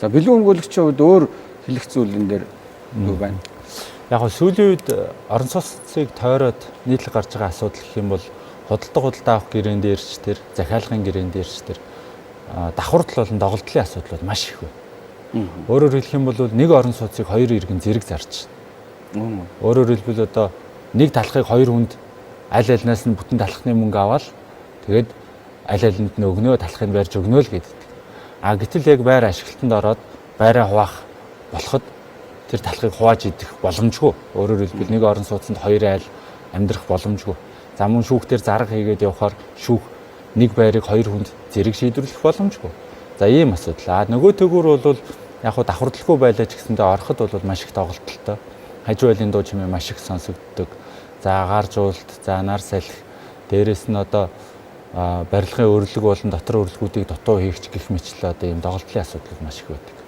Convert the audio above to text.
За бэлэн өмгөөлөгчийн хувьд өөр хэлэх зүйл энэ дээр юу байна? Яг нь сүүлийн үед орон сууцыг тойроод нийтлэг гарч байгаа асуудал гэх юм бол худалдаа авах гэрээнд дээрч тэр захиалгын гэрээнд дээрч тэр давхурдал болон доголдлын асуудал бол маш их байна. Өөрөөр хэлэх юм бол нэг орон сууцыг хоёр иргэн зэрэг зарж байна. Өөрөөр хэлбэл одоо нэг талхыг хоёр хүнд аль альнаас нь бүтэн талхны мөнгө аваад тэгээд аль алинд нь өгнөө талхыг барьж өгнөө л гэдэг. Гэтэл яг байр ашиглалтанд ороод байраа хуваах болоход тэр талхыг хувааж идэх боломжгүй. Өөрөөр хэлбэл нэг орон сууцнд хоёр айл амьдрах боломжгүй. За мөн шүүхтэр зарга хийгээд явахаар шүүх нэг байрыг хоёр хүнд зэрэг шийдвэрлэх боломжгүй. За ийм асуудал. Нөгөө төгөөр бол яг хуу давхардалгүй байлаа ч гэсэндээ ороход бол маш их тоглолттой. Хажуу айлын дуу чимээ маш их сонсогддог. За агаар жуулт, за нар салхи, дээрэс нь одоо барилгын өрлөг болон дотор өрлөгүүдийг дутуу хийгч гэх мэтлээ одоо ийм доголдлын асуудал маш их байдаг.